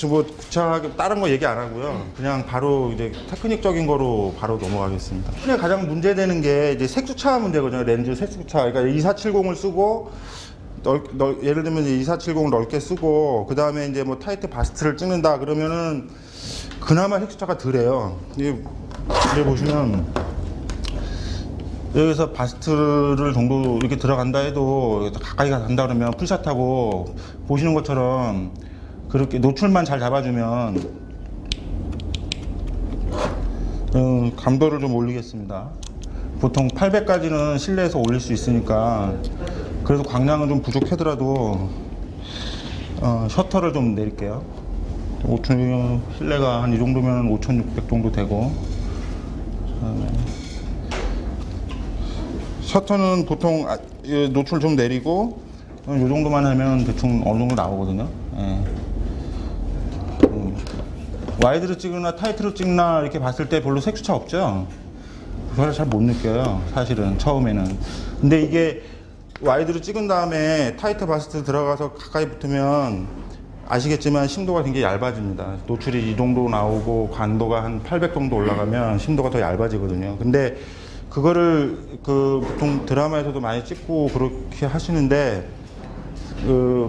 뭐 구차하게 다른 거 얘기 안 하고요. 그냥 바로 이제 테크닉적인 거로 바로 넘어가겠습니다. 최근에 가장 문제되는 게 이제 색수차 문제거든요. 렌즈 색수차. 그러니까 2470을 쓰고 예를 들면 이제 2470을 넓게 쓰고 그 다음에 이제 뭐 타이트 바스트를 찍는다 그러면은 그나마 색수차가 덜해요. 여기 보시면 여기서 바스트를 정도 이렇게 들어간다 해도 가까이 간다 그러면 풀샷하고 보시는 것처럼 그렇게 노출만 잘 잡아주면 감도를 좀 올리겠습니다. 보통 800까지는 실내에서 올릴 수 있으니까 그래서 광량은 좀 부족하더라도 셔터를 좀 내릴게요. 5,000, 실내가 한 이 정도면 5,600 정도 되고 셔터는 보통 노출 좀 내리고 이 정도만 하면 대충 어느 정도 나오거든요. 예. 와이드로 찍거나 타이트로 찍나 이렇게 봤을 때 별로 색수차 없죠. 그걸 잘 못 느껴요 사실은 처음에는. 근데 이게 와이드로 찍은 다음에 타이트 바스트 들어가서 가까이 붙으면 아시겠지만 심도가 굉장히 얇아집니다. 노출이 이 정도 나오고 관도가 한 800 정도 올라가면 심도가 더 얇아지거든요. 근데 그거를 보통 드라마에서도 많이 찍고 그렇게 하시는데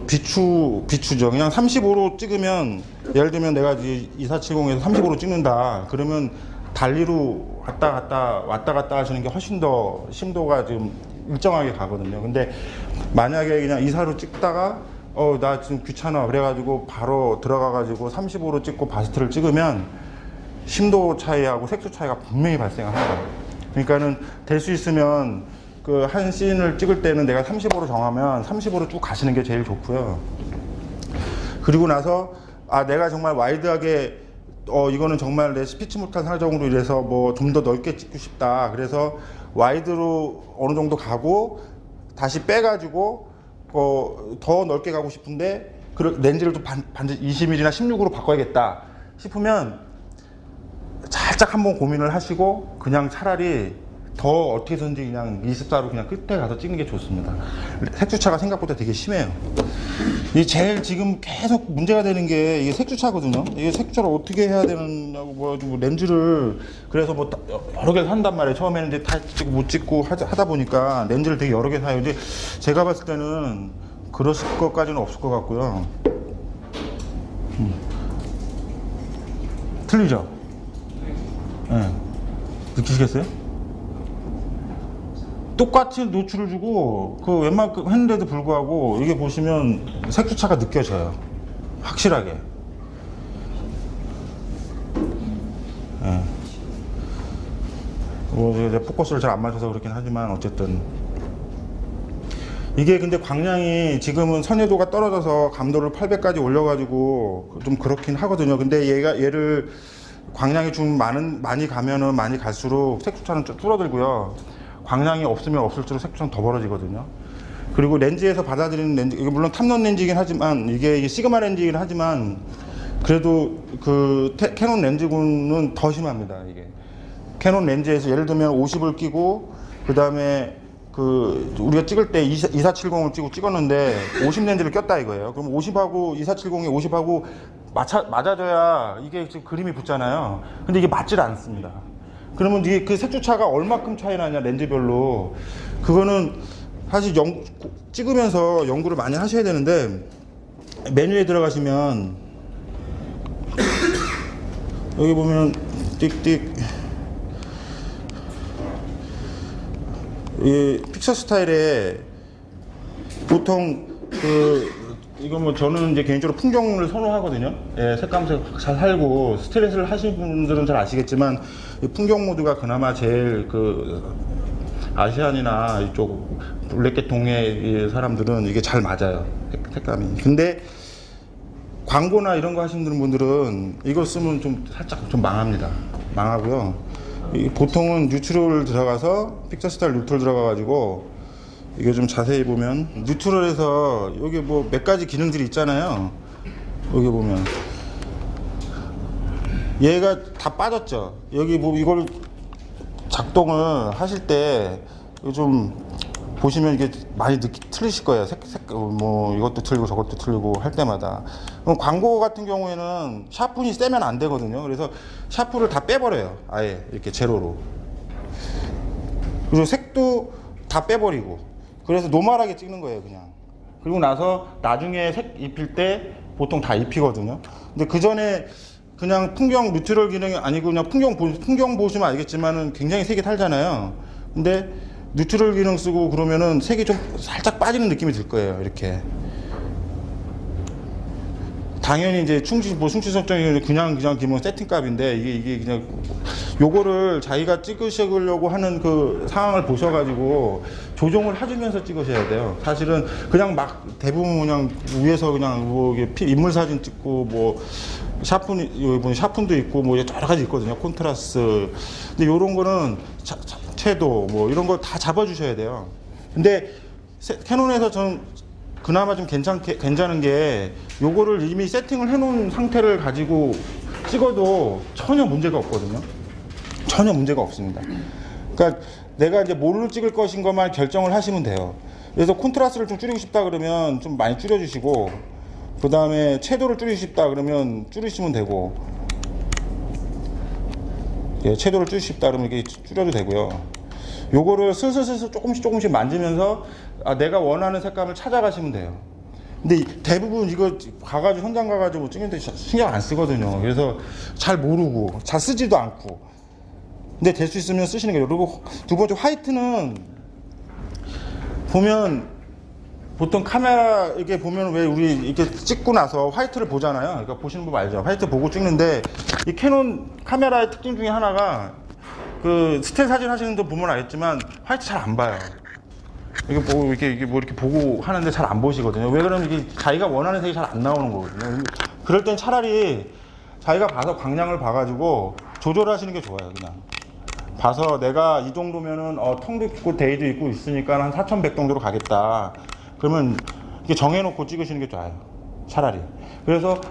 비추죠. 그냥 35로 찍으면 예를 들면 내가 2470에서 35로 찍는다 그러면 달리로 왔다 갔다 하시는 게 훨씬 더 심도가 좀 일정하게 가거든요. 근데 만약에 그냥 24로 찍다가 나 지금 귀찮아 그래가지고 바로 들어가가지고 35로 찍고 바스트를 찍으면 심도 차이하고 색소 차이가 분명히 발생합니다. 그러니까는 될 수 있으면 그 한 씬을 찍을 때는 내가 35로 정하면 35로 쭉 가시는 게 제일 좋고요. 그리고 나서 내가 정말 와이드하게 이거는 정말 내 피치 못할 사정으로 이래서 뭐 좀 더 넓게 찍고 싶다. 그래서 와이드로 어느 정도 가고 다시 빼가지고 더 넓게 가고 싶은데 렌즈를 또 반드시 20mm나 16으로 바꿔야겠다 싶으면 살짝 한번 고민을 하시고 그냥 차라리 더 어떻게 해서든지 그냥 24로 그냥 끝에 가서 찍는 게 좋습니다. 색주차가 생각보다 되게 심해요. 이 제일 지금 계속 문제가 되는 게 이게 색주차거든요. 이게 색주차를 어떻게 해야 되느냐고 뭐 렌즈를 그래서 뭐 여러 개를 산단 말이에요. 처음에는 이제 다 찍고 못 찍고 하다 보니까 렌즈를 되게 여러 개 사요. 근데 제가 봤을 때는 그러실 것까지는 없을 것 같고요. 틀리죠? 네. 느끼시겠어요? 똑같이 노출을 주고 웬만큼 했는데도 불구하고 이게 보시면 색주차가 느껴져요. 확실하게. 네. 뭐 이제 포커스를 잘 안 맞춰서 그렇긴 하지만 어쨌든 이게 근데 광량이 지금은 선회도가 떨어져서 감도를 800까지 올려가지고 좀 그렇긴 하거든요. 근데 얘를 광량이 좀 많이 가면은 많이 갈수록 색주차는 좀 줄어들고요. 광량이 없으면 없을수록 색주차는 더 벌어지거든요. 그리고 렌즈에서 받아들이는 렌즈, 이게 물론 탑런 렌즈이긴 하지만 이게 시그마 렌즈이긴 하지만 그래도 캐논 렌즈군은 더 심합니다. 이게 캐논 렌즈에서 예를 들면 50을 끼고 그 다음에 우리가 찍을 때 2470을 찍었는데 50 렌즈를 꼈다 이거예요. 그럼 50하고 2470에 50하고 맞아줘야 이게 지금 그림이 붙잖아요. 근데 이게 맞질 않습니다. 그러면 이게 그 색주차가 얼마큼 차이 나냐 렌즈별로 그거는 사실 찍으면서 연구를 많이 하셔야 되는데 메뉴에 들어가시면 여기 보면 띡띡 이 픽처 스타일에 보통 이거 뭐 저는 이제 개인적으로 풍경을 선호하거든요. 예, 색감색 잘 살고 스트레스를 하시는 분들은 잘 아시겠지만 이 풍경 모드가 그나마 제일 아시안이나 이쪽 블랙계통의 사람들은 이게 잘 맞아요. 색감이. 근데 광고나 이런 거 하시는 분들은 이걸 쓰면 좀 살짝 좀 망합니다. 망하고요. 보통은 뉴트럴 들어가서 픽처 스타일 뉴트럴 들어가가지고 이게 좀 자세히 보면 뉴트럴에서 여기 뭐 몇 가지 기능들이 있잖아요. 여기 보면 얘가 다 빠졌죠. 여기 뭐 이걸 작동을 하실 때 좀 보시면 이게 많이 틀리실 거예요. 뭐 이것도 틀리고 저것도 틀리고 할 때마다. 그럼 광고 같은 경우에는 샤프니 세면 안 되거든요. 그래서 샤프를 다 빼버려요. 아예 이렇게 제로로. 그리고 색도 다 빼버리고. 그래서 노멀하게 찍는 거예요, 그냥. 그리고 나서 나중에 색 입힐 때 보통 다 입히거든요. 근데 그 전에 그냥 풍경 뉴트럴 기능이 아니고 그냥 풍경 보시면 알겠지만은 굉장히 색이 탈잖아요. 근데 뉴트럴 기능 쓰고 그러면은 색이 좀 살짝 빠지는 느낌이 들 거예요. 이렇게. 당연히 이제 충치 설정이 그냥 기본 세팅 값인데 이게 그냥 요거를 자기가 찍으시려고 하는 그 상황을 보셔가지고 조정을 해주면서 찍으셔야 돼요. 사실은 그냥 막 대부분 그냥 위에서 그냥 뭐 인물 사진 찍고 뭐 샤픈도 있고 뭐 여러 가지 있거든요. 콘트라스트. 근데 요런 거는 채도 뭐 이런 거 다 잡아주셔야 돼요. 근데 캐논에서 전 그나마 좀 괜찮은 게 요거를 이미 세팅을 해놓은 상태를 가지고 찍어도 전혀 문제가 없거든요. 전혀 문제가 없습니다. 그러니까 내가 이제 뭘로 찍을 것인 것만 결정을 하시면 돼요. 그래서 콘트라스트를 좀 줄이고 싶다 그러면 좀 많이 줄여주시고, 그 다음에 채도를 줄이고 싶다 그러면 줄이시면 되고, 예, 채도를 줄이고 싶다 그러면 이렇게 줄여도 되고요. 요거를 슬슬 조금씩 만지면서 내가 원하는 색감을 찾아가시면 돼요. 근데 대부분 이거 가가지고 현장 가가지고 찍는데 신경 안 쓰거든요. 그래서 잘 모르고 잘 쓰지도 않고. 근데 될 수 있으면 쓰시는 거예요. 그리고 두 번째 화이트는 보면 보통 카메라 이렇게 보면 왜 우리 이렇게 찍고 나서 화이트를 보잖아요. 그러니까 보시는 분 알죠. 화이트 보고 찍는데 이 캐논 카메라의 특징 중에 하나가 그 스틸 사진 하시는 분 보면 알겠지만 화이트 잘 안 봐요. 이게 뭐 이렇게 보고 하는데 잘 안 보시거든요. 왜 그러면 이게 자기가 원하는 색이 잘 안 나오는 거거든요. 그럴 땐 차라리 자기가 봐서 광량을 봐가지고 조절하시는 게 좋아요. 그냥 봐서 내가 이 정도면은 텅도 있고 데이도 있고 있으니까 한 4100 정도로 가겠다. 그러면 이렇게 정해놓고 찍으시는 게 좋아요. 차라리. 그래서